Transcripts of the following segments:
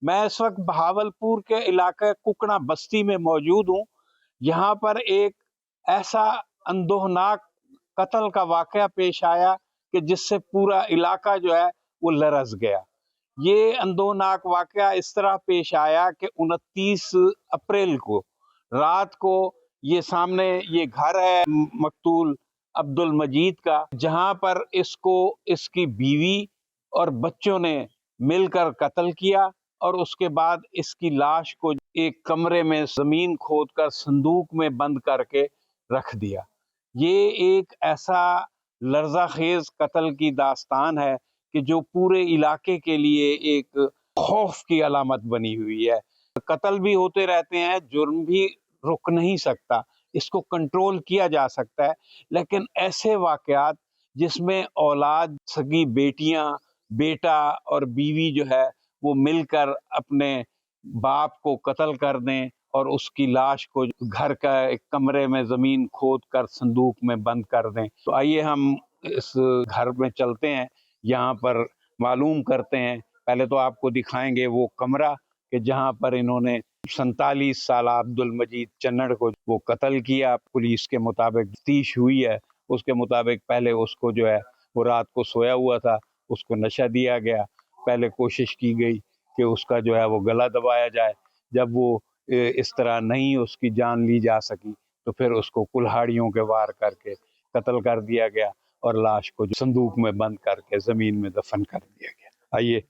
मैं इस वक्त बहावलपुर के इलाके कुकड़ा बस्ती में मौजूद हूँ। यहाँ पर एक ऐसा अंदोहनाक कत्ल का वाकया पेश आया कि जिससे पूरा इलाका जो है वो लरज गया। ये अंदोहनाक वाकया इस तरह पेश आया कि 29 अप्रैल को रात को ये सामने ये घर है मकतूल अब्दुल मजीद का, जहां पर इसको इसकी बीवी और बच्चों ने मिलकर कत्ल किया और उसके बाद इसकी लाश को एक कमरे में जमीन खोदकर संदूक में बंद करके रख दिया। ये एक ऐसा लर्जाखेज कत्ल की दास्तान है कि जो पूरे इलाके के लिए एक खौफ की अलामत बनी हुई है। कत्ल भी होते रहते हैं, जुर्म भी रुक नहीं सकता, इसको कंट्रोल किया जा सकता है, लेकिन ऐसे वाकयात जिसमें औलाद, सगी बेटियां, बेटा और बीवी जो है वो मिलकर अपने बाप को कत्ल कर दें और उसकी लाश को घर का एक कमरे में जमीन खोद कर संदूक में बंद कर दें। तो आइए हम इस घर में चलते हैं, यहाँ पर मालूम करते हैं। पहले तो आपको दिखाएंगे वो कमरा कि जहाँ पर इन्होंने 47 साल अब्दुल मजीद चन्नड़ को वो कत्ल किया। पुलिस के मुताबिक तफ्तीश हुई है, उसके मुताबिक पहले उसको जो है वो रात को सोया हुआ था, उसको नशा दिया गया। पहले कोशिश की गई कि उसका जो है वो गला दबाया जाए। जब वो इस तरह नहीं उसकी जान ली जा सकी तो फिर उसको कुल्हाड़ियों के वार करके कत्ल कर दिया गया और लाश को संदूक में बंद करके ज़मीन में दफन कर दिया गया। आइए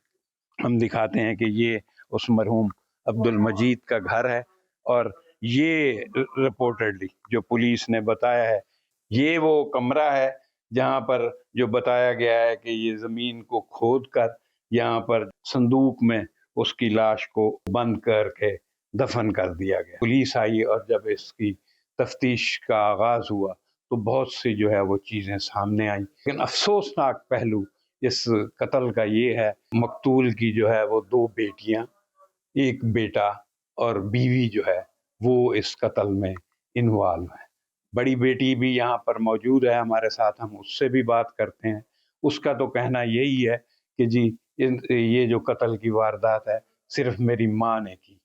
हम दिखाते हैं कि ये उस मरहूम अब्दुल मजीद का घर है और ये रिपोर्टेडली जो पुलिस ने बताया है ये वो कमरा है जहाँ पर जो बताया गया है कि ये ज़मीन को खोद कर यहाँ पर संदूक में उसकी लाश को बंद करके दफन कर दिया गया। पुलिस आई और जब इसकी तफ्तीश का आगाज हुआ तो बहुत सी जो है वो चीज़ें सामने आई, लेकिन अफसोसनाक पहलू इस कत्ल का ये है, मकतूल की जो है वो 2 बेटियां, एक बेटा और बीवी जो है वो इस कत्ल में इन्वॉल्व है। बड़ी बेटी भी यहाँ पर मौजूद है हमारे साथ, हम उससे भी बात करते हैं। उसका तो कहना यही है कि जी ये जो कत्ल की वारदात है सिर्फ मेरी माँ ने की,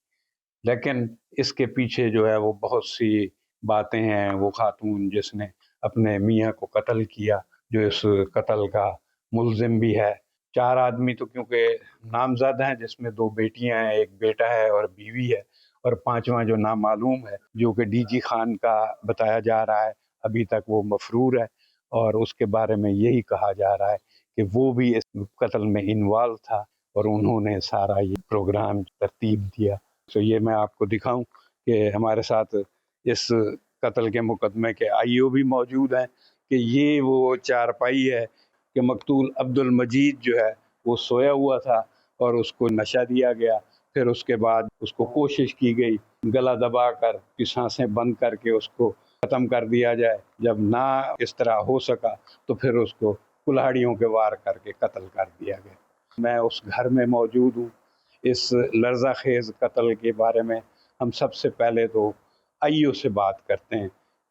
लेकिन इसके पीछे जो है वो बहुत सी बातें हैं। वो खातून जिसने अपने मियाँ को कत्ल किया जो इस कत्ल का मुलजिम भी है। 4 आदमी तो क्योंकि नामजद हैं, जिसमें 2 बेटियां हैं, एक बेटा है और बीवी है, और 5वां जो नामालूम है जो कि डीजी खान का बताया जा रहा है, अभी तक वो मफरूर है और उसके बारे में यही कहा जा रहा है कि वो भी इस कत्ल में इन्वॉल्व था और उन्होंने सारा ये प्रोग्राम तरतीब दिया। तो ये मैं आपको दिखाऊं कि हमारे साथ इस कत्ल के मुकदमे के आईओ भी मौजूद हैं कि ये वो चारपाई है कि मकतूल अब्दुल मजीद जो है वो सोया हुआ था और उसको नशा दिया गया। फिर उसके बाद उसको कोशिश की गई गला दबा कर कि सांसें बंद करके उसको ख़त्म कर दिया जाए। जब ना इस तरह हो सका तो फिर उसको कुल्हाड़ियों के वार करके कत्ल कर दिया गया। मैं उस घर में मौजूद हूँ। इस लर्ज़ाखेज़ कत्ल के बारे में हम सबसे पहले तो आईओ से बात करते हैं।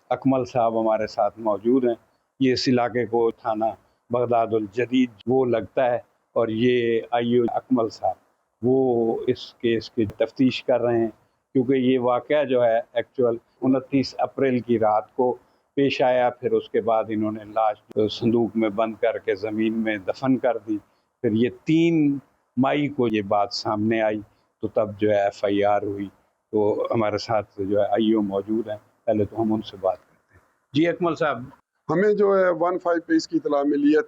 अकमल साहब हमारे साथ मौजूद हैं। ये इस इलाके को थाना बगदादुल जदीद वो लगता है और ये आईओ अकमल साहब वो इस केस की तफ्तीश कर रहे हैं, क्योंकि ये वाक़या जो है एक्चुअल 29 अप्रैल की रात को पेश आया। फिर उसके बाद इन्होंने लाश संदूक में बंद करके ज़मीन में दफन कर दी। फिर ये 3 मई को ये बात सामने आई तो तब जो है FIR हुई। तो हमारे साथ जो है आईओ मौजूद हैं, पहले तो हम उनसे बात करते हैं। जी अकमल साहब, हमें जो है 1-5 पे इसकी इतला मिली है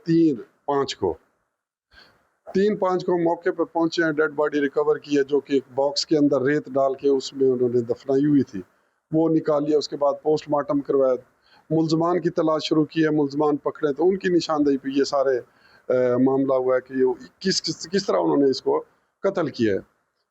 3-5 को मौके पर पहुंचे हैं, डेड बॉडी रिकवर की है जो कि एक बॉक्स के अंदर रेत डाल के उसमें उन्होंने दफनाई हुई थी, वो निकाली है। उसके बाद पोस्टमार्टम करवाया, मुल्जमान की तलाश शुरू की है, मुल्जमान पकड़े तो उनकी निशानदेही पे ये सारे मामला हुआ है कि किस तरह उन्होंने इसको कत्ल किया है।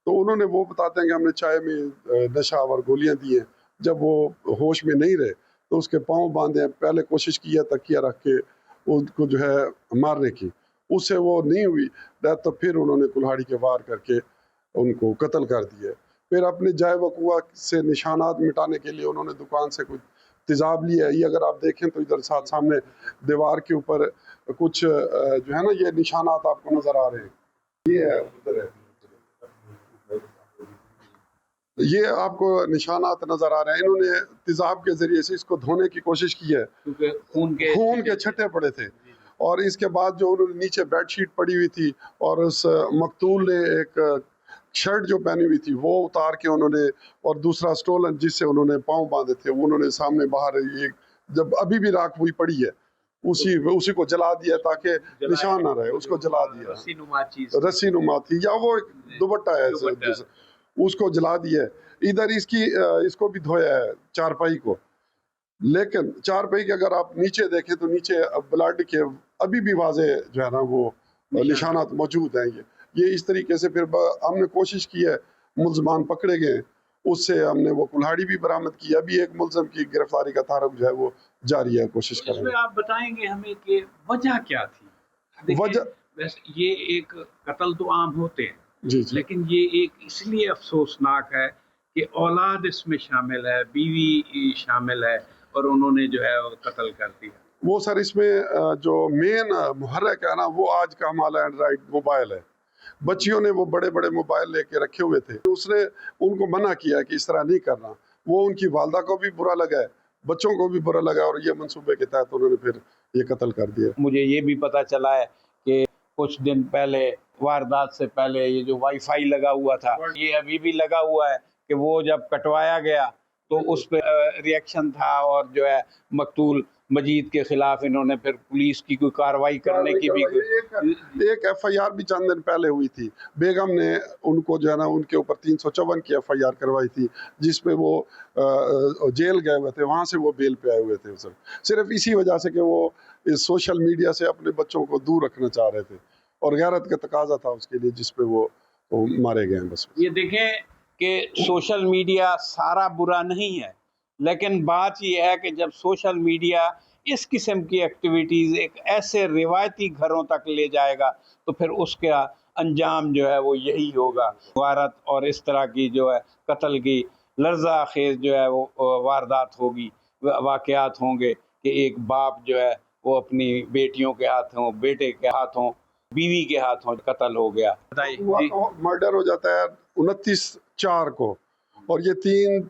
तो उन्होंने वो बताते हैं कि हमने चाय में नशा और गोलियां दी हैं, जब वो होश में नहीं रहे तो उसके पाँव बांधे हैं। पहले कोशिश की है तकिया रख के उनको जो है मारने की, उससे वो नहीं हुई डेथ, तो फिर उन्होंने कुल्हाड़ी के वार करके उनको कत्ल कर दिया। फिर अपने जाए वक़ुआ से निशानात मिटाने के लिए उन्होंने दुकान से कुछ तेज़ाब लिया है। ये अगर आप देखें तो इधर साथ सामने दीवार के ऊपर कुछ जो है ना ये निशानात आपको नज़र आ रहे हैं। ये है उधर है یہ آپ کو نشانات نظر آ رہے ہیں، انہوں نے تیزاب کے ذریعے سے اس کو دھونے کی کوشش کی ہے کیونکہ خون کے چھٹے پڑے تھے، اور اس کے بعد جو انہوں نے نیچے بیڈ شیٹ پڑی ہوئی تھی اور اس مقتول نے ایک شرٹ جو پہنی ہوئی تھی وہ اتار کے انہوں نے، اور دوسرا سٹولن جس سے انہوں نے پاؤں باندھے تھے وہ انہوں نے سامنے باہر، یہ جب ابھی بھی راکھ ہوئی پڑی ہے اسی کو جلا دیا تاکہ نشان نہ رہے، اس کو جلا دیا، رسی نما تھی یا وہ ایک دوپٹہ ہے اس کو جلا دیا ہے۔ ادھر اس کو بھی دھویا ہے چارپائی کو، لیکن چارپائی کے اگر آپ نیچے دیکھیں تو نیچے بلڈ کے ابھی بھی واضح جو ہے نا وہ نشانات موجود ہیں۔ یہ اس طریقے سے پھر ہم نے کوشش کی ہے، ملزمان پکڑے گئے، اس سے ہم نے وہ کلہاڑی بھی برآمد کی، ابھی ایک ملزم کی گرفتاری کا تحرک جو ہے وہ جاری ہے، کوشش کر رہے ہیں۔ اس میں آپ بتائیں گے ہمیں کہ وجہ کیا تھی؟ وجہ یہ ایک قتل تو عام ہوتے ہیں، جی لیکن یہ ایک اس لیے افسوسناک ہے کہ اولاد اس میں شامل ہے، بیوی شامل ہے، اور انہوں نے جو ہے وہ قتل کر دیا۔ وہ سر اس میں جو مین محرک ہے نا وہ آج کا ہمارا اینڈرائڈ موبائل ہے، بچیوں نے وہ بڑے بڑے موبائل لے کے رکھے ہوئے تھے، اس نے ان کو منع کیا کہ اس طرح نہیں کرنا، وہ ان کی والدہ کو بھی برا لگا ہے، بچوں کو بھی برا لگا، اور یہ منصوبے کے تحت انہوں نے پھر یہ قتل کر دیا۔ مجھے یہ بھی پتا چلا ہے کہ کچھ دن پہلے واردات سے پہلے یہ جو وائی فائی لگا ہوا تھا یہ ابھی بھی لگا ہوا ہے، کہ وہ جب کٹوایا گیا تو اس پہ ریئیکشن تھا، اور جو ہے مقتول مجید کے خلاف انہوں نے پھر پولیس کی کوئی کاروائی کرنے کی بھی ایک ایف آئی آر بھی چند دن پہلے ہوئی تھی، بیگم نے ان کو جو ہے نا ان کے اوپر 354 کی ایف آئی آر کروائی تھی، جس پہ وہ جیل گئے ہوئے تھے، وہاں سے وہ بیل پہ آئے ہوئے تھے، صرف اسی وجہ سے کہ وہ اس سوشل میڈیا سے اپنے بچوں کو دور رکھنا چاہ رہے تھے، اور غیرت کا تقاضا تھا اس کے لیے، جس پہ وہ مارے گئے ہیں۔ بس یہ دیکھیں کہ سوشل میڈیا سارا برا نہیں ہے، لیکن بات یہ ہے کہ جب سوشل میڈیا اس قسم کی ایکٹیویٹیز ایک ایسے روایتی گھروں تک لے جائے گا تو پھر اس کا انجام جو ہے وہ یہی ہوگا، غارت اور اس طرح کی جو ہے قتل کی لرزہ خیز جو ہے وہ واردات ہوگی، واقعات ہوں گے کہ ایک باپ جو ہے وہ اپنی بیٹیوں کے ہاتھوں، بیٹے کے ہاتھوں، بیوی کے ہاتھوں قتل ہو گیا۔ مرڈر ہو جاتا ہے 29/4 کو، اور یہ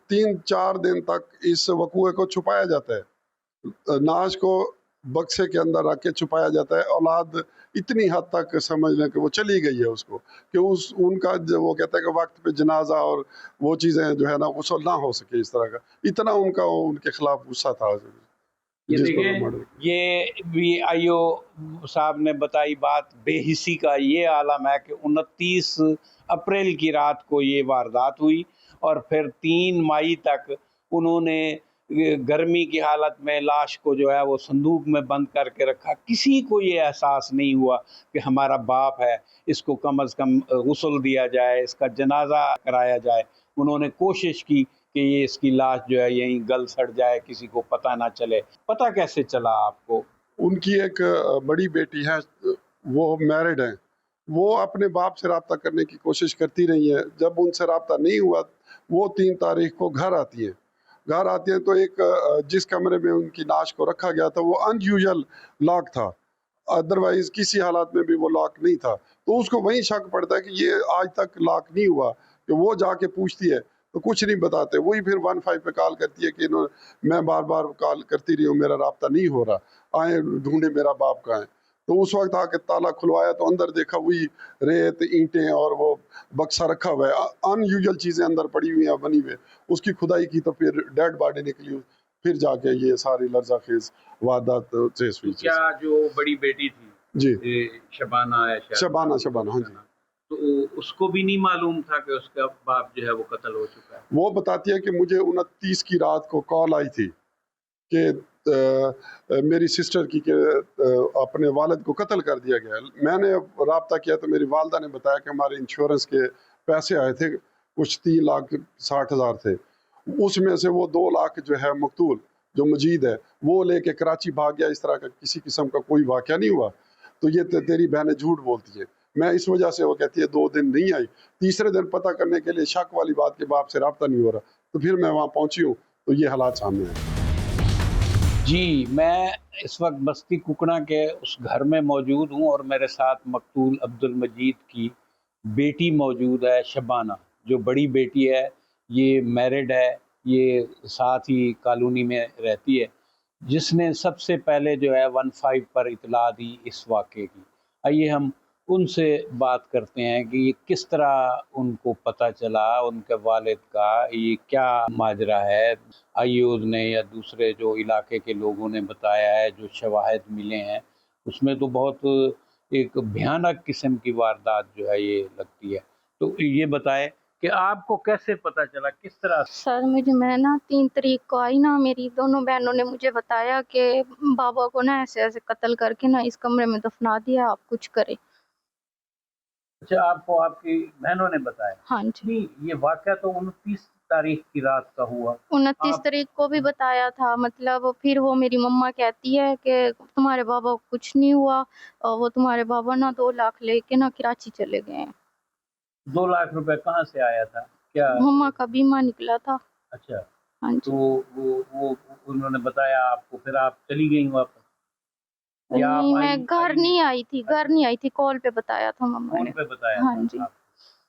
تین چار دن تک اس وقوعے کو چھپایا جاتا ہے، ناش کو بکسے کے اندر رکھ کے چھپایا جاتا ہے، اولاد اتنی حد تک سمجھ لیں کہ وہ چلی گئی ہے اس کو، کہ ان کا وہ کہتا ہے کہ وقت پہ جنازہ اور وہ چیزیں جو ہے نا غسل نہ ہو سکے، اس طرح کا اتنا ان کے خلاف غصہ تھا۔ یہ دیکھیں، یہ بھی آئی او صاحب نے بتائی بات بے حسی کا یہ عالم ہے کہ 29 اپریل کی رات کو یہ واردات ہوئی، اور پھر 3 مئی تک انہوں نے گرمی کی حالت میں لاش کو جو ہے وہ صندوق میں بند کر کے رکھا، کسی کو یہ احساس نہیں ہوا کہ ہمارا باپ ہے، اس کو کم از کم غسل دیا جائے، اس کا جنازہ کرایا جائے۔ انہوں نے کوشش کی کہ یہ اس کی لاش جو ہے یہیں گل سڑ جائے، کسی کو پتہ نہ چلے۔ پتہ کیسے چلا آپ کو؟ ان کی ایک بڑی بیٹی ہے، وہ میرڈ ہیں، وہ اپنے باپ سے رابطہ کرنے کی کوشش کرتی رہی ہیں، جب ان سے رابطہ نہیں ہوا وہ 3 تاریخ کو گھر آتی ہیں تو ایک جس کمرے میں ان کی لاش کو رکھا گیا تھا وہ ان یوزل لاک تھا، ادروائز کسی حالات میں بھی وہ لاک نہیں تھا، تو اس کو وہیں شک پڑتا ہے کہ یہ آج تک لاک نہیں ہوا، کہ وہ جا کے پوچھتی ہے تو کچھ نہیں بتاتے، وہی پھر 15 پہ کال کرتی ہے کہ میں بار بار کال کرتی رہی ہوں، میرا رابطہ نہیں ہو رہا، آئیں ڈھونڈے میرا باپ کہاں ہے۔ تو اس وقت آ کے تالا کھلوایا تو اندر دیکھا وہی ریت، اینٹیں اور وہ بکسا رکھا ہوا ہے، ان یوزل چیزیں اندر پڑی ہوئی ہیں بنی ہوئے، اس کی کھدائی کی تو پھر ڈیڈ باڈی نکلی، پھر جا کے یہ ساری لرزہ خیز واردات ٹریس ہوئی۔ کیا جو بڑی بیٹی تھی جی شبانہ ہے، شبانہ ہاں جی، تو اس کو بھی نہیں معلوم تھا کہ اس کا باپ جو ہے وہ قتل ہو چکا ہے؟ وہ بتاتی ہے کہ مجھے 29 کی رات کو کال آئی تھی کہ میری سسٹر کی کہ اپنے والد کو قتل کر دیا گیا، میں نے رابطہ کیا تو میری والدہ نے بتایا کہ ہمارے انشورنس کے پیسے آئے تھے، کچھ 3,60,000 تھے، اس میں سے وہ 2 لاکھ جو ہے مقتول جو مجید ہے وہ لے کے کراچی بھاگ گیا، اس طرح کا کسی قسم کا کوئی واقعہ نہیں ہوا، تو یہ تیری بہنیں جھوٹ بولتی ہے۔ میں اس وجہ سے وہ کہتی ہے 2 دن نہیں آئی، تیسرے دن پتہ کرنے کے لیے شک والی بات کے باپ سے رابطہ نہیں ہو رہا، تو پھر میں وہاں پہنچی ہوں تو یہ حالات سامنے آئے۔ جی، میں اس وقت بستی ککڑا کے اس گھر میں موجود ہوں، اور میرے ساتھ مقتول عبد المجید کی بیٹی موجود ہے، شبانہ، جو بڑی بیٹی ہے، یہ میرڈ ہے، یہ ساتھ ہی کالونی میں رہتی ہے، جس نے سب سے پہلے جو ہے 15 پر اطلاع دی اس واقعے کی۔ آئیے ہم ان سے بات کرتے ہیں کہ یہ کس طرح ان کو پتہ چلا، ان کے والد کا یہ کیا ماجرا ہے۔ ایوز نے یا دوسرے جو علاقے کے لوگوں نے بتایا ہے، جو شواہد ملے ہیں، اس میں تو بہت ایک بھیانک قسم کی واردات جو ہے یہ لگتی ہے۔ تو یہ بتائے کہ آپ کو کیسے پتہ چلا، کس طرح؟ سر میں نا 3 تاریخ کو آئی نا، میری دونوں بہنوں نے مجھے بتایا کہ بابا کو نا ایسے ایسے قتل کر کے نا اس کمرے میں دفنا دیا، آپ کچھ کریں۔ اچھا، آپ کو آپ کی بہنوں نے بتایا؟ ہاں جی، نہیں، یہ واقعہ تو 29 تاریخ کی رات کا ہوا۔ 29 تاریخ کو بھی بتایا تھا، مطلب پھر وہ میری مما کہتی ہے کہ تمہارے بابا کو کچھ نہیں ہوا، اور وہ تمہارے بابا نا 2 لاکھ لے کے نا کراچی چلے گئے ہیں۔ 2 لاکھ روپے کہاں سے آیا تھا؟ کیا؟ مما کا بیمہ نکلا تھا۔ اچھا، ہاں تو جی، وہ انہوں نے بتایا آپ کو، پھر آپ چلی گئیں واپس؟ یا آپ نہیں، میں آئی گھر نہیں آئی تھی، گھر نہیں آئی تھی، کال پہ بتایا تھا مما فون نے۔ پہ بتایا ہاں تھا جی، آپ کو؟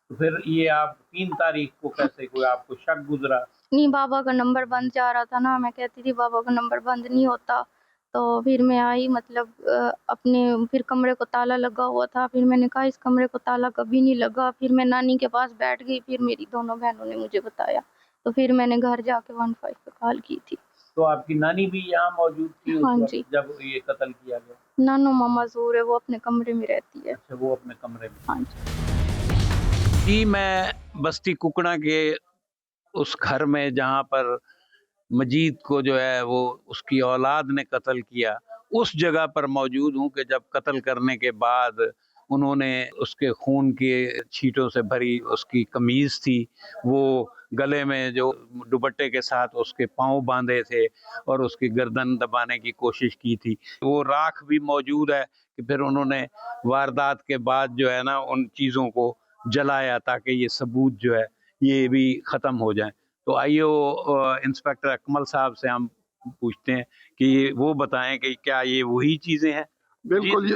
تو پھر یہ آپ 3 تاریخ کو کیسے کوئی آپ کو شک گزرا؟ نہیں، بابا کا نمبر بند جا رہا تھا نا، میں کہتی تھی بابا کا نمبر بند نہیں ہوتا، تو پھر میں آئی، مطلب اپنے پھر کمرے کو تالا لگا ہوا تھا، پھر میں نے کہا اس کمرے کو تالا کبھی نہیں لگا، پھر میں نانی کے پاس بیٹھ گئی، پھر میری دونوں بہنوں نے مجھے بتایا، تو پھر میں نے گھر جا کے 15 پہ کال کی تھی۔ تو آپ کی نانی بھی یہاں موجود تھی اس ہاں وقت جی، جب یہ قتل کیا گیا؟ نانو ماما زور ہے، وہ اپنے کمرے میں رہتی ہے۔ اچھا، وہ اپنے کمرے میں۔ ہاں جی، جی، میں بستی ککڑا کے اس گھر میں جہاں پر مجید کو جو ہے وہ اس کی اولاد نے قتل کیا، اس جگہ پر موجود ہوں کہ جب قتل کرنے کے بعد انہوں نے اس کے خون کے چھینٹوں سے بھری اس کی قمیض تھی، وہ گلے میں جو دوپٹے کے ساتھ اس کے پاؤں باندھے تھے اور اس کی گردن دبانے کی کوشش کی تھی، وہ راکھ بھی موجود ہے کہ پھر انہوں نے واردات کے بعد جو ہے نا ان چیزوں کو جلایا تاکہ یہ ثبوت جو ہے یہ بھی ختم ہو جائیں۔ تو آئیے انسپیکٹر اکمل صاحب سے ہم پوچھتے ہیں کہ وہ بتائیں کہ کیا یہ وہی چیزیں ہیں؟ بالکل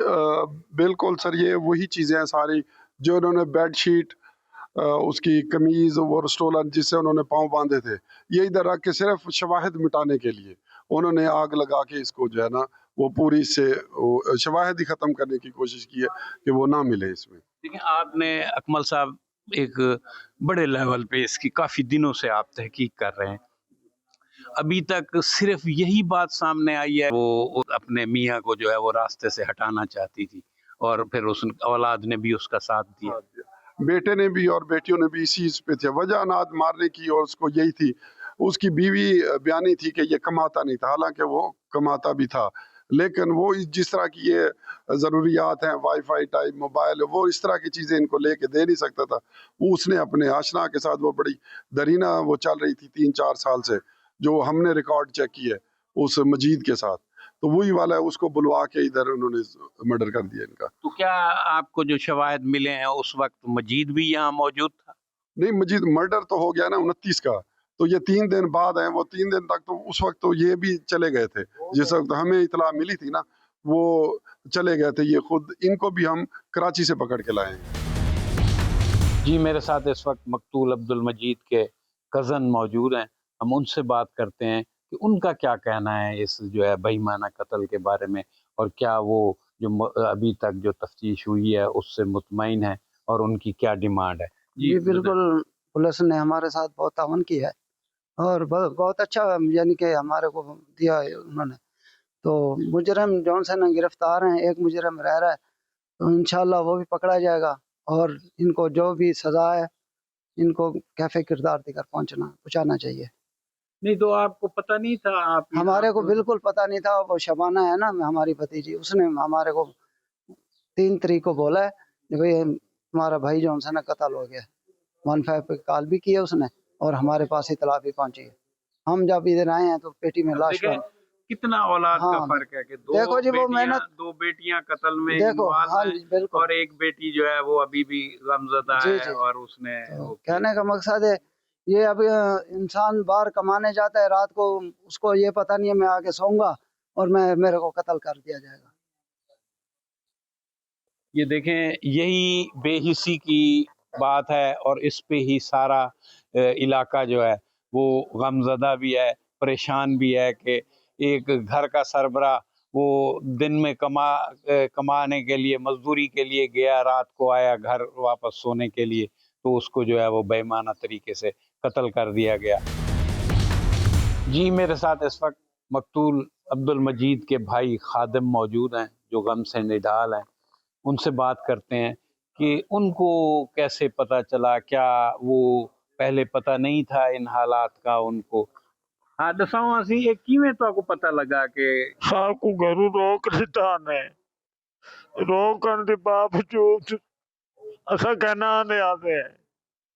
بالکل سر، یہ وہی چیزیں ہیں ساری جو انہوں نے بیڈ شیٹ، اس کی قمیض اور اسٹولر جس سے انہوں نے پاؤں باندھے تھے، یہ ادھر رکھ کے صرف شواہد مٹانے کے لیے انہوں نے آگ لگا کے اس کو جو ہے نا وہ پوری سے شواہد ہی ختم کرنے کی کوشش کی ہے کہ وہ نہ ملے اس میں۔ دیکھیں، آپ نے اکمل صاحب ایک بڑے لیول پہ اس کی کافی دنوں سے آپ تحقیق کر رہے ہیں، ابھی تک صرف یہی بات سامنے آئی ہے وہ اپنے میاں کو جو ہے وہ راستے سے ہٹانا چاہتی تھی اور پھر اس اولاد نے بھی اس کا ساتھ دیا؟ بیٹے نے بھی اور بیٹیوں نے بھی اسی چیز پہ تھے، وجہ اناد مارنے کی اور اس کو یہی تھی۔ اس کی بیوی بیانی تھی کہ یہ کماتا نہیں تھا، حالانکہ وہ کماتا بھی تھا، لیکن وہ جس طرح کی یہ ضروریات ہیں، وائی فائی ٹائپ موبائل، وہ اس طرح کی چیزیں ان کو لے کے دے نہیں سکتا تھا۔ وہ اس نے اپنے آشنا کے ساتھ وہ بڑی درینہ وہ چل رہی تھی 3-4 سال سے، جو ہم نے ریکارڈ چیک کی ہے اس مجید کے ساتھ، تو وہی والا ہے، اس کو بلوا کے ادھر انہوں نے مرڈر کر دیا ان کا۔ تو کیا آپ کو جو شواہد ملے ہیں اس وقت مجید بھی یہاں موجود تھا؟ نہیں، مجید مرڈر تو ہو گیا نا 29 کا، تو یہ 3 دن بعد ہیں، وہ 3 دن تک تو اس وقت تو یہ بھی چلے گئے تھے، جس وقت ہمیں اطلاع ملی تھی نا وہ چلے گئے تھے، یہ خود ان کو بھی ہم کراچی سے پکڑ کے لائے ہیں۔ جی، میرے ساتھ اس وقت مقتول عبد المجید کے کزن موجود ہیں، ہم ان سے بات کرتے ہیں کہ ان کا کیا کہنا ہے اس جو ہے بہیمانہ قتل کے بارے میں، اور کیا وہ جو ابھی تک جو تفتیش ہوئی ہے اس سے مطمئن ہے اور ان کی کیا ڈیمانڈ ہے۔ جی بالکل، پولیس نے ہمارے ساتھ بہت تعاون کیا ہے اور بہت اچھا یعنی کہ ہمارے کو دیا ہے انہوں نے، تو مجرم جون سے گرفتار ہیں، ایک مجرم رہ رہا ہے، تو انشاءاللہ وہ بھی پکڑا جائے گا، اور ان کو جو بھی سزا ہے ان کو کیفے کردار دے کر پہنچانا چاہیے۔ نہیں تو آپ کو پتہ نہیں تھا؟ ہمارے کو بالکل پتہ نہیں تھا، وہ شبانہ ہے نا ہماری بھتیجی، اس نے ہمارے کو 3 تاریخ کو بولا ہے کہ بھئی تمہارا بھائی جون سے قتل ہو گیا، 15 پہ کال بھی کی ہے اس نے، اور ہمارے پاس اطلاع بھی پہنچی ہے۔ ہم جب ادھر آئے ہیں تو پیٹی میں لاش دیکھیں کتنا اولاد کا فرق ہے کہ دیکھو جی، وہ محنت، 2 بیٹیاں قتل میں دیکھو، ہاں انوالو جی ہیں بالکل، اور ایک بیٹی جو ہے وہ ابھی بھی غمزدہ جی ہے جی، اور اس نے تو کہنے کا مقصد ہے یہ اب انسان باہر کمانے جاتا ہے، رات کو اس کو یہ پتہ نہیں ہے میں آگے سوؤں گا اور میرے کو قتل کر دیا جائے گا۔ یہ دیکھیں، یہی بے حسی کی बात है और इस पे ही सारा इलाका जो है वो गमज़दा भी है, परेशान भी है कि एक घर का सरबरा वो दिन में कमाने के लिए, मजदूरी के लिए गया, रात को आया घर वापस सोने के लिए, तो उसको जो है वो बेईमाना तरीके से कत्ल कर दिया गया। जी, मेरे साथ इस वक्त मकतूल अब्दुल मजीद के भाई खादिम मौजूद हैं जो गम से निढाल हैं। उनसे बात करते हैं कि उनको कैसे पता चला, क्या वो पहले पता नहीं था इन हालात का उनको। हाँ, दसाओ असी ये किवें तो आपको पता लगा कि साकू घरों रोक दिता ने, रोकन के बावजूद असा कहना ने आते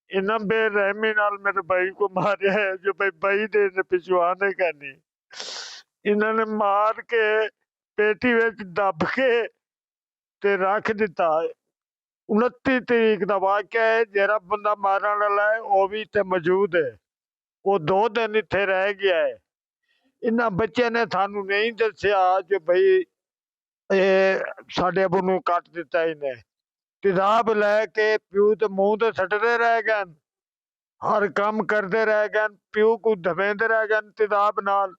इन्ना बेरहमी नाल मेरे भाई को मारिया है जो भाई दे पिछवाने का नहीं, इन्होंने मार के पेटी विच दब के ते रख दिता। 29 तरीक का वाक्या है, जरा बंदा मारन वाला है वो भी इत्थे मौजूद है, वो 2 दिन इत्थे रह गया है। इन्हां बच्चे ने थानू नहीं दस्या जो भाई साडे अबू नू कट दिता इन्हें। तेजाब लैके प्यू ते मूंह ते सटदे रह गए, हर काम करते रह गए, प्यू को धमेंदे रह गए तेजाब नाल,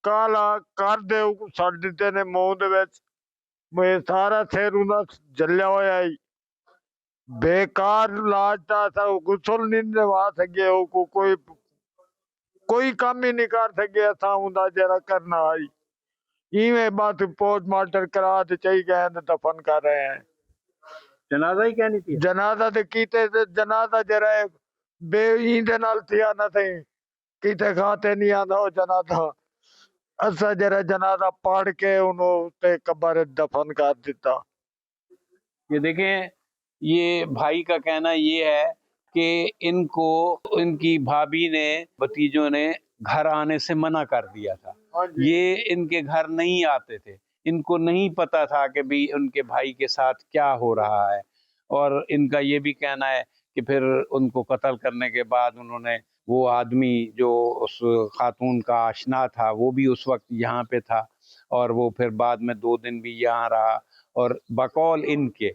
काला कर दे सट दिते ने मूंह दे विच। मैं सारा सिर उन्दा जलिया होया ही, बेकार इलाज था, गुसल नहीं दवा सके, कोई काम ही नहीं कर सके असा उन्दा जरा करना आई। इवें बात पोस्टमार्टम करा ते चई गए दफन कर रहे हैं। जनाजा ही कहनी थी। जनाजा ते कीते ते जनाजा जरा बेई दे नाल थिया ना थी, कीते खाते नहीं आंदा ओ जनाजा। असा जरा जनाजा पढ़ के उन्होंने ते कब्र दफन कर दिता। ये देखें, ये भाई का कहना ये है कि इनको इनकी भाभी ने, भतीजों ने घर आने से मना कर दिया था। ये इनके घर नहीं आते थे, इनको नहीं पता था कि भी उनके भाई के साथ क्या हो रहा है। और इनका ये भी कहना है कि फिर उनको कत्ल करने के बाद उन्होंने, वो आदमी जो उस खातून का आशना था वो भी उस वक्त यहाँ पे था, और वो फिर बाद में 2 दिन भी यहाँ रहा, और बकौल इनके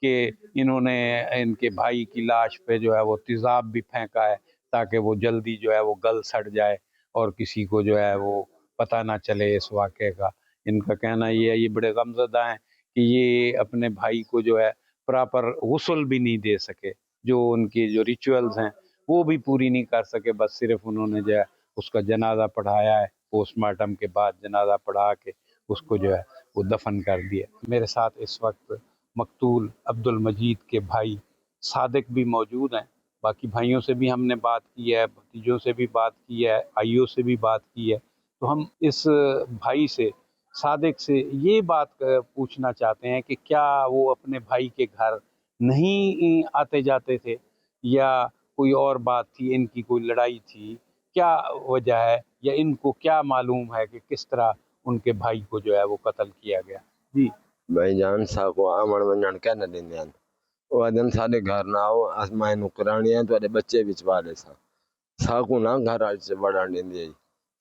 कि इन्होंने इनके भाई की लाश पे जो है वो तेज़ाब भी फेंका है ताकि वो जल्दी जो है वो गल सड़ जाए और किसी को जो है वो पता ना चले इस वाक़े का। इनका कहना ये है, ये बड़े गमज़दा हैं कि ये अपने भाई को जो है प्रॉपर गुस्ल भी नहीं दे सके, जो उनकी जो रिचुअल्स हैं वो भी पूरी नहीं कर सके, बस सिर्फ उन्होंने जो है उसका जनाजा पढ़ाया है, पोस्टमार्टम के बाद जनाजा पढ़ा के उसको जो है वो दफन कर दिया। मेरे साथ इस वक्त मकतूल अब्दुल मजीद के भाई सादिक भी मौजूद हैं। बाकी भाइयों से भी हमने बात की है, भतीजों से भी बात की है, आइयों से भी बात की है। तो हम इस भाई से, सादिक से ये बात पूछना चाहते हैं कि क्या वो अपने भाई के घर नहीं आते जाते थे, या कोई और बात थी, इनकी कोई लड़ाई थी, क्या वजह है, या इनको क्या मालूम है कि किस तरह उनके भाई को जो है वो कत्ल किया गया। जी भाईजान साको आमण वञण क्या न ॾींदा आहिनि, उहा दिन साडे घर ना आओ, मां नुकराणी आहियां, तुहाडे बच्चे विच वाले साकू ना घर अच वड़न ॾींदी आई।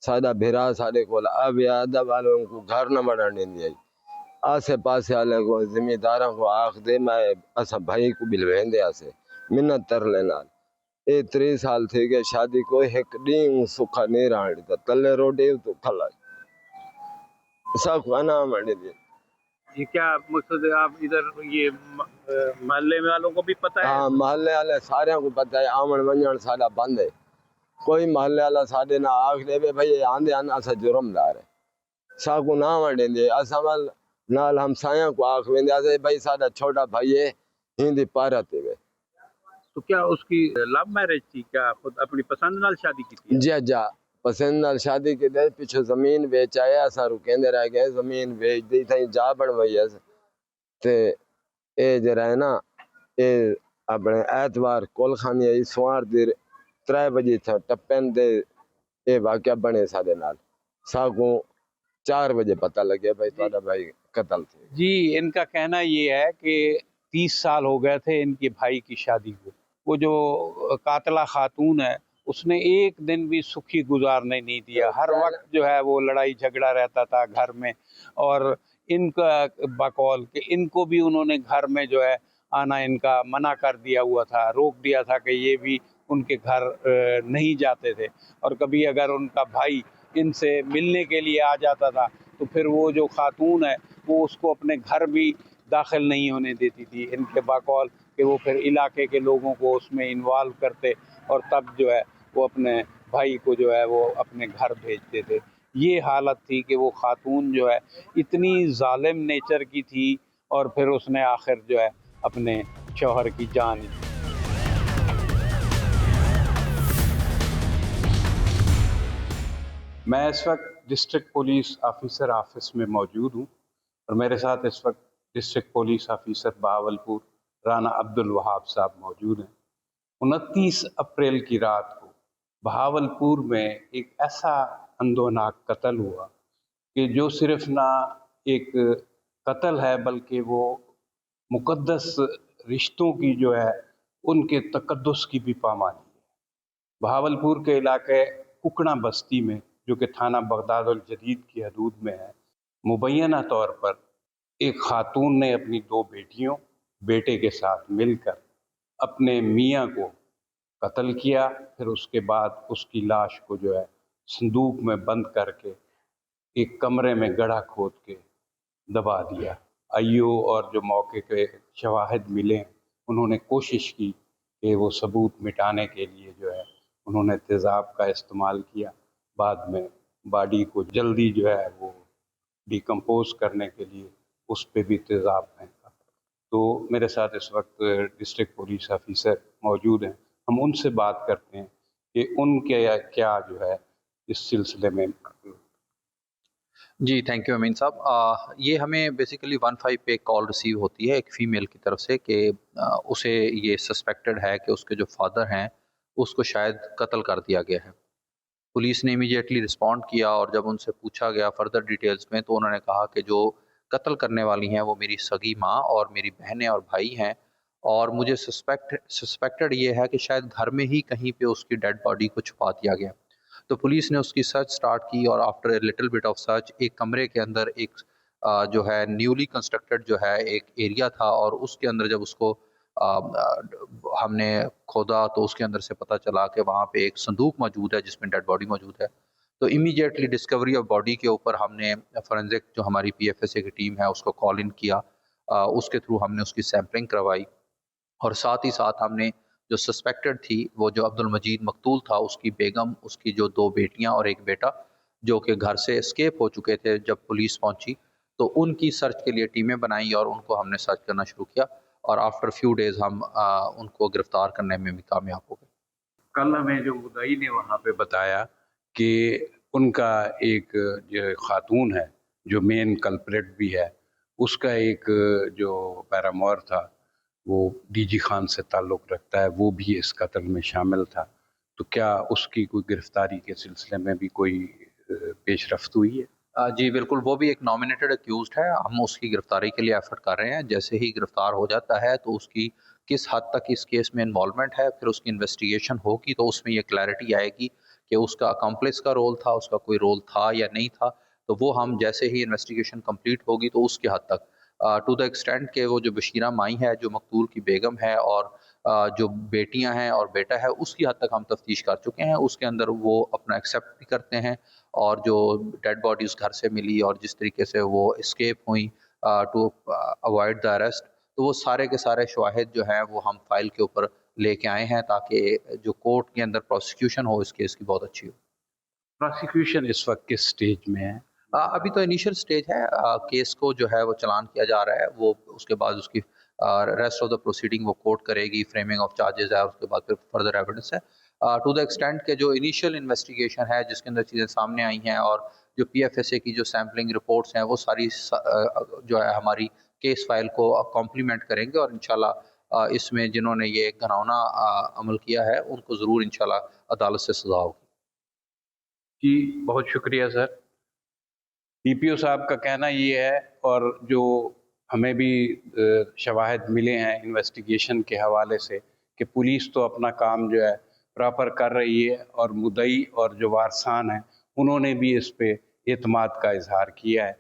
साडा भेरा साडे कोल आविया अदा वालों को घर न वड़न ॾींदी आई। आसे पासे वाले को जिम्मेदारों को आख दे मैं असा भाई को बिलवेंदे आसे मिन्नत तरले नाल। ए 3 साल थी गए शादी को, एक ॾींहुं सुखा नहीं रहण ॾींदा, तले रोटी तो खला साकू अना मण ॾींदी। ये क्या मकसद है, आप इधर ये मोहल्ले वालों को भी पता है? हाँ, मोहल्ले वाले सारे को पता है, आमण वञण साडा बंद है। कोई मोहल्ले वाला साडे ना आख दे भाई आंदे आन असा जुर्मदार है, साकू ना वण ॾींदे। असा नाल हम साया को आख वेंदे आसे भाई साडा छोटा भाई है, हिंदी पारा ते वे। तो क्या उसकी लव मैरिज थी, क्या खुद अपनी पसंद नाल शादी की थी? जा पसंद नाल शादी के दे, पिछो जमीन बेच आया, असा रुकेंदे रह गए, जमीन बेच दी थी, जा बन वई ते ए जरा है ना, ए अपने एतवार कोलखानी आई सोमवार दी 3 बजे था टप्पन दे ए वाकया बने साडे नाल। साकू 4 बजे पता लगे भाई तुम्हारा भाई कत्ल थे। जी, इनका कहना ये है कि 30 साल हो गए थे इनके भाई की शादी को। वो जो कातला खातून है उसने एक दिन भी सुखी गुजारने नहीं दिया, हर वक्त जो है वो लड़ाई झगड़ा रहता था घर में। और इनका बकौल कि इनको भी उन्होंने घर में जो है आना इनका मना कर दिया हुआ था, रोक दिया था कि ये भी उनके घर नहीं जाते थे। और कभी अगर उनका भाई इनसे मिलने के लिए आ जाता था तो फिर वो जो खातून है वो उसको अपने घर भी दाखिल नहीं होने देती थी, इनके बकौल कि वो फिर इलाके के लोगों को उसमें इन्वॉल्व करते और तब जो है वो अपने भाई को जो है वो अपने घर भेजते थे। ये हालत थी कि वो खातून जो है इतनी जालिम नेचर की थी और फिर उसने आखिर जो है अपने शौहर की जान ली। मैं इस वक्त डिस्ट्रिक्ट पुलिस ऑफिसर ऑफिस में मौजूद हूँ और मेरे साथ इस वक्त district police officer Bahawalpur Rana Abdul Wahab साहब मौजूद हैं। 29 अप्रैल की रात को बहावलपुर में एक ऐसा अंदोनाक कत्ल हुआ कि जो सिर्फ ना एक कत्ल है बल्कि वो मुक़द्दस रिश्तों की जो है उनके तक़द्दुस की भी पामानी है। बहावलपुर के इलाके कुकड़ा बस्ती में, जो कि थाना बगदादुल जदीद की हदूद में है, मुबैना तौर पर एक खातून ने अपनी 2 बेटियों बेटे के साथ मिलकर अपने मियाँ को कत्ल किया। फिर उसके बाद उसकी लाश को जो है संदूक में बंद करके एक कमरे में गड्ढा खोद के दबा दिया। आईओ और जो मौके के शवाहिद मिले उन्होंने कोशिश की कि वो सबूत मिटाने के लिए जो है उन्होंने तेज़ाब का इस्तेमाल किया। बाद में बॉडी को जल्दी जो है वो डिकम्पोज करने के लिए उस पर भी तेज़ाब फेंका। तो मेरे साथ इस वक्त डिस्ट्रिक्ट पुलिस ऑफिसर मौजूद हैं, हम उनसे बात करते हैं कि उनके क्या जो है इस सिलसिले में। जी, थैंक यू अमीन साहब। ये हमें बेसिकली 15 पे कॉल रिसीव होती है एक फ़ीमेल की तरफ से कि उसे ये सस्पेक्टेड है कि उसके जो फादर हैं उसको शायद कत्ल कर दिया गया है। पुलिस ने इमीडिएटली रिस्पॉन्ड किया और जब उनसे पूछा गया फर्दर डिटेल्स में तो उन्होंने कहा कि जो कत्ल करने वाली हैं वो मेरी सगी माँ और मेरी बहनें और भाई हैं और मुझे सस्पेक्टेड ये है कि शायद घर में ही कहीं पे उसकी डेड बॉडी को छुपा दिया गया। तो पुलिस ने उसकी सर्च स्टार्ट की और after a little bit of search एक कमरे के अंदर एक जो है न्यूली कंस्ट्रक्टेड जो है एक एरिया था और उसके अंदर जब उसको हमने खोदा तो उसके अंदर से पता चला कि वहाँ पे एक संदूक मौजूद है जिसमें डेड बॉडी मौजूद है। तो इमीडिएटली डिस्कवरी ऑफ बॉडी के ऊपर हमने फोरेंसिक जो हमारी PFSA की टीम है उसको कॉल इन किया, उसके थ्रू हमने उसकी सैम्पलिंग करवाई और साथ ही साथ हमने जो सस्पेक्टेड थी वो जो अब्दुल मजीद मकतूल था उसकी बेगम, उसकी जो 2 बेटियां और एक बेटा जो कि घर से एस्केप हो चुके थे जब पुलिस पहुंची, तो उनकी सर्च के लिए टीमें बनाई और उनको हमने सर्च करना शुरू किया और आफ्टर फ्यू डेज हम उनको गिरफ्तार करने में भी कामयाब हो गए। कल हमें जो मुद्दई ने वहाँ पे बताया कि उनका एक जो खातून है जो मेन कल्प्रेट भी है उसका एक जो पैरामोर था वो DG खान से ताल्लुक़ रखता है, वो भी इस कत्ल में शामिल था। तो क्या उसकी कोई गिरफ्तारी के सिलसिले में भी कोई पेशरफ्त हुई है? जी बिल्कुल, वो भी एक नॉमिनेटेड अक्यूज़्ड है। हम उसकी गिरफ्तारी के लिए एफर्ट कर रहे हैं। जैसे ही गिरफ्तार हो जाता है तो उसकी किस हद तक इस केस में इन्वॉल्वमेंट है, फिर उसकी इन्वेस्टिगेशन होगी तो उसमें ये क्लैरिटी आएगी कि उसका अकम्प्लिस का रोल था, उसका कोई रोल था या नहीं था। तो वो हम जैसे ही इन्वेस्टिगेशन कंप्लीट होगी तो उसके हद तक टू द एक्सटेंट के वो जो बशीरा माई है जो मकतूल की बेगम है और जो बेटियां हैं और बेटा है उसकी हद तक हम तफ्तीश कर चुके हैं। उसके अंदर वो अपना एक्सेप्ट भी करते हैं और जो डेड बॉडी उस घर से मिली और जिस तरीके से वो एस्केप हुई टू अवॉइड द अरेस्ट, तो वो सारे के सारे शवाहिद जो हैं वो हम फाइल के ऊपर लेके आए हैं ताकि जो कोर्ट के अंदर प्रोसिक्यूशन हो इस केस की बहुत अच्छी हो। प्रोसिक्यूशन इस वक्त किस स्टेज में है? अभी तो इनिशियल स्टेज है। केस को जो है वो चलान किया जा रहा है, वो उसके बाद उसकी रेस्ट ऑफ द प्रोसीडिंग वो कोर्ट करेगी, फ्रेमिंग ऑफ चार्जेस है, उसके बाद फिर फर्दर एविडेंस है। टू द एक्सटेंट के जो इनिशियल इन्वेस्टिगेशन है जिसके अंदर चीज़ें सामने आई हैं और जो PFSA की जो सैम्पलिंग रिपोर्ट्स हैं वो सारी जो है हमारी केस फाइल को कॉम्प्लीमेंट करेंगे और इंशाल्लाह इसमें जिन्होंने ये एक घिनौना अमल किया है उनको ज़रूर इंशाल्लाह अदालत से सज़ा होगी। जी बहुत शुक्रिया सर। DPO साहब का कहना ये है और जो हमें भी शवाहिद मिले हैं इन्वेस्टिगेशन के हवाले से कि पुलिस तो अपना काम जो है प्रॉपर कर रही है और मुद्दई और जो वारसान हैं उन्होंने भी इस पे एतमाद का इजहार किया है।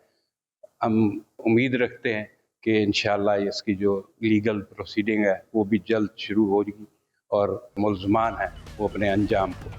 हम उम्मीद रखते हैं کہ انشاءاللہ اس کی جو لیگل پروسیڈنگ ہے وہ بھی جلد شروع ہوگی اور ملزمان ہیں وہ اپنے انجام کو